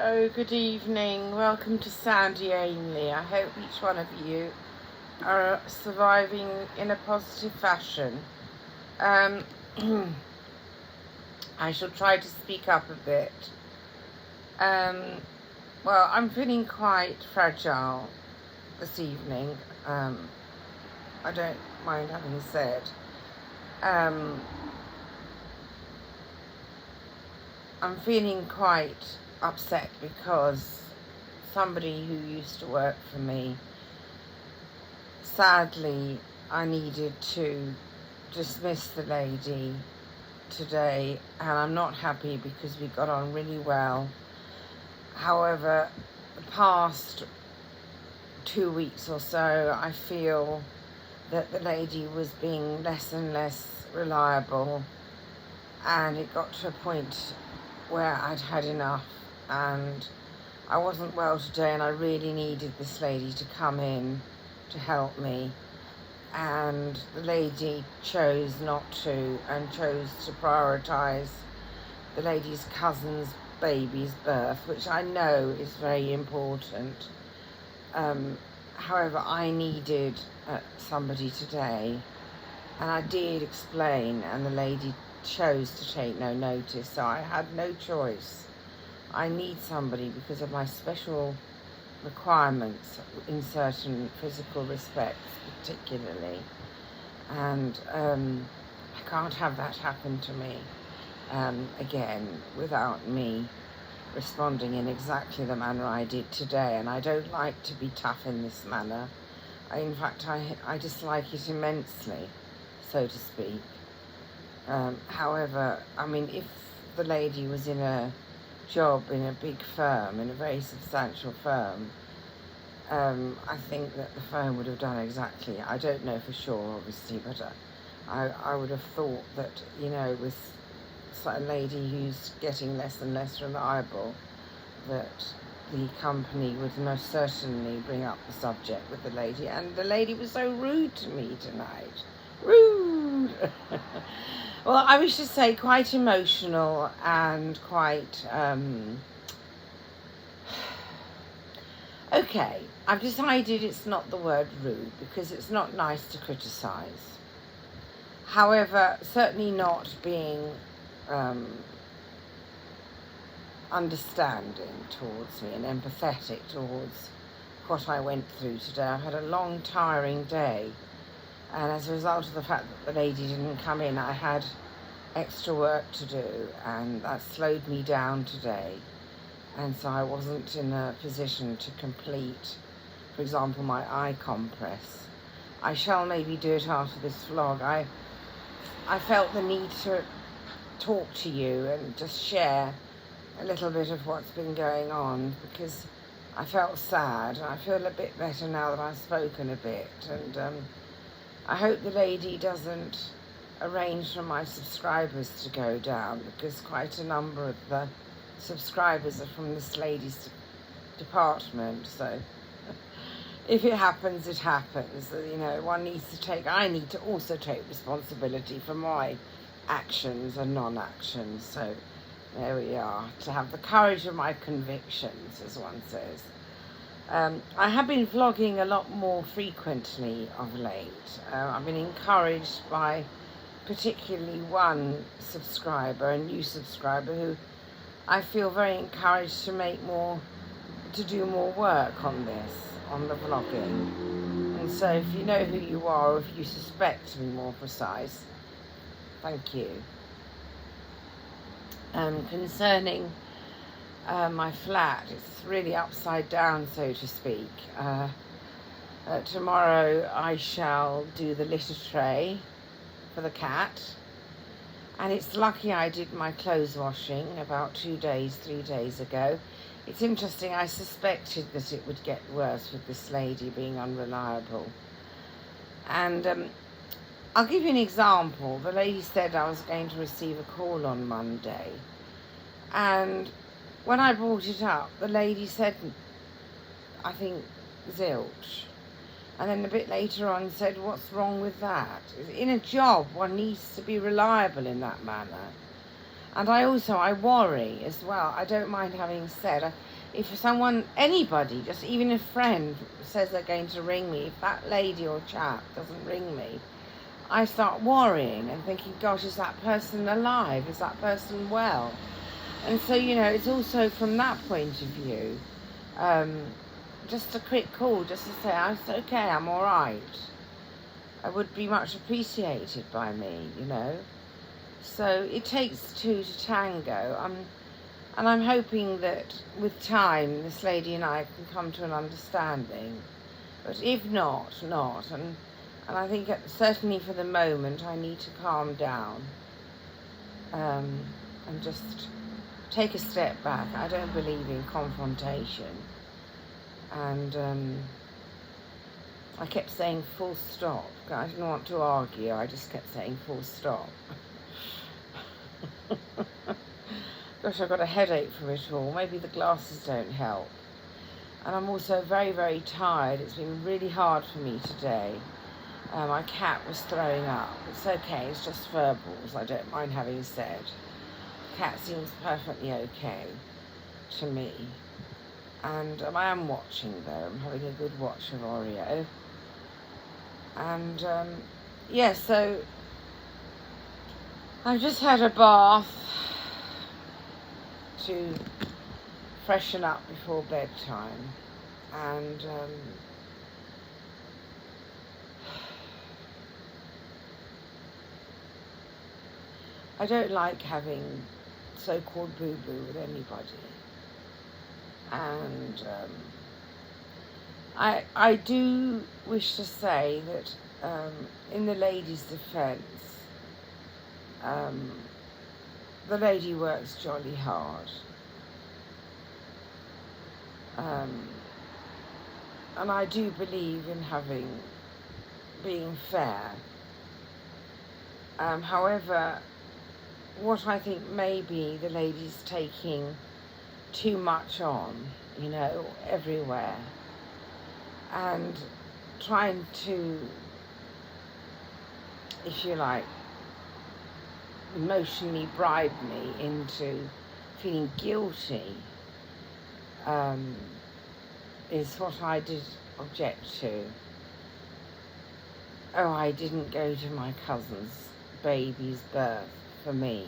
Hello, good evening. Welcome to Sandy Ainley. I hope each one of you are surviving in a positive fashion. I shall try to speak up a bit. Well, I'm feeling quite fragile this evening. I don't mind having said. I'm feeling quite upset because somebody who used to work for me, sadly, I needed to dismiss the lady today, and I'm not happy because we got on really well. However, the past 2 weeks or so, I feel that the lady was being less and less reliable, and it got to a point where I'd had enough, and I wasn't well today, and I really needed this lady to come in to help me, and the lady chose not to, and chose to prioritise the lady's cousin's baby's birth, which I know is very important. However, I needed somebody today, and I did explain, and the lady chose to take no notice, so I had no choice. I need somebody because of my special requirements in certain physical respects, particularly, and I can't have that happen to me again without me responding in exactly the manner I did today. And I don't like to be tough in this manner. In fact, I dislike it immensely, so to speak. However, I mean, if the lady was in a job in a big firm, in a very substantial firm, I think that the firm would have done exactly, I don't know for sure, obviously, but I would have thought that, with a lady who's getting less and less reliable, that the company would most certainly bring up the subject with the lady. And the lady was so rude to me tonight. Rude! Well, I wish to say quite emotional and quite... Okay, I've decided it's not the word rude because it's not nice to criticise. However, certainly not being understanding towards me and empathetic towards what I went through today. I've had a long, tiring day. And as a result of the fact that the lady didn't come in, I had extra work to do, and that slowed me down today. And so I wasn't in a position to complete, for example, my eye compress. I shall maybe do it after this vlog. I felt the need to talk to you and just share a little bit of what's been going on, because I felt sad, and I feel a bit better now that I've spoken a bit. And I hope the lady doesn't arrange for my subscribers to go down, because quite a number of the subscribers are from this lady's department. So if it happens, it happens. I need to also take responsibility for my actions and non-actions. So there we are, to have the courage of my convictions, as one says. I have been vlogging a lot more frequently of late. I've been encouraged by particularly one subscriber, a new subscriber, who I feel very encouraged to do more work on this, on the vlogging. And so if you know who you are, or if you suspect, to be more precise, thank you. Concerning my flat, it's really upside down, so to speak. Tomorrow I shall do the litter tray for the cat, and it's lucky I did my clothes washing about 3 days ago. It's interesting, I suspected that it would get worse with this lady being unreliable. And I'll give you an example. The lady said I was going to receive a call on Monday, and when I brought it up, the lady said, I think, zilch. And then a bit later on said, what's wrong with that? In a job, one needs to be reliable in that manner. And I worry as well. I don't mind having said, if someone, anybody, just even a friend, says they're going to ring me, if that lady or chap doesn't ring me, I start worrying and thinking, gosh, is that person alive? Is that person well? And so, it's also from that point of view, just a quick call, just to say, I'm okay, I'm all right. I would be much appreciated by me, So it takes two to tango. And I'm hoping that with time, this lady and I can come to an understanding. But if not. And I think certainly for the moment, I need to calm down and just take a step back. I don't believe in confrontation. And I kept saying full stop. I didn't want to argue. I just kept saying full stop. Gosh, I've got a headache from it all. Maybe the glasses don't help. And I'm also very, very tired. It's been really hard for me today. My cat was throwing up. It's okay, it's just verbals, I don't mind having said. The cat seems perfectly okay to me. And I am watching though. I'm having a good watch of Oreo. And so I've just had a bath to freshen up before bedtime, and I don't like having so-called boo-boo with anybody, and I do wish to say that in the lady's defence, the lady works jolly hard. And I do believe in being fair. However, what I think maybe the lady's taking too much on, everywhere, and trying to, if you like, emotionally bribe me into feeling guilty, is what I did object to. Oh, I didn't go to my cousin's baby's birth for me,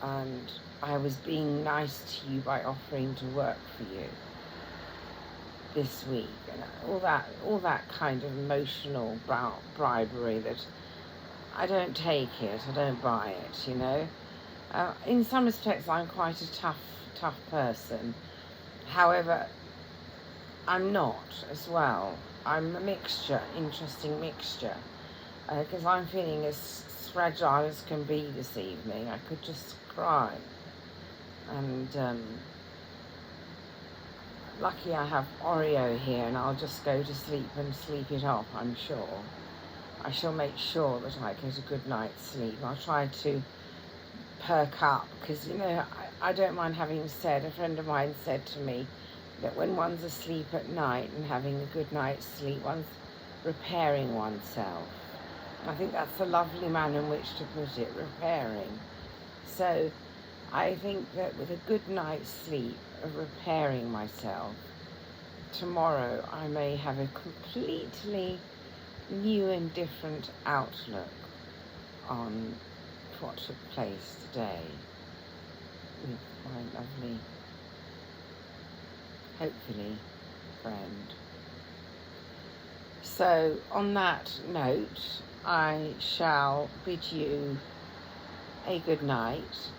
and I was being nice to you by offering to work for you this week, and all that kind of emotional bribery that I don't take it, I don't buy it, in some respects I'm quite a tough person. However, I'm not as well. I'm a mixture, interesting mixture, because I'm feeling as fragile as can be this evening. I could just cry. And lucky I have Oreo here, and I'll just go to sleep and sleep it off, I'm sure. I shall make sure that I get a good night's sleep. I'll try to perk up, because I don't mind having said, a friend of mine said to me that when one's asleep at night and having a good night's sleep, one's repairing oneself. I think that's a lovely manner in which to put it, repairing. So I think that with a good night's sleep of repairing myself, tomorrow I may have a completely new and different outlook on what took place today with my lovely, hopefully, friend. So on that note, I shall bid you a good night.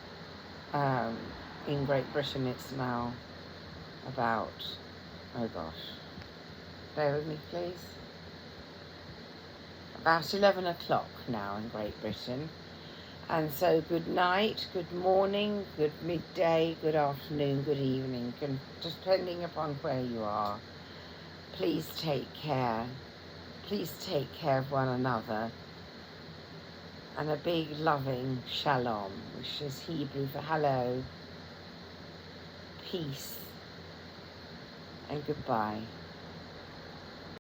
In Great Britain it's now about, oh gosh, bear with me please, about 11 o'clock now in Great Britain. And so good night, good morning, good midday, good afternoon, good evening, just depending upon where you are. Please take care. Please take care of one another. And a big loving shalom, which is Hebrew for hello, peace, and goodbye.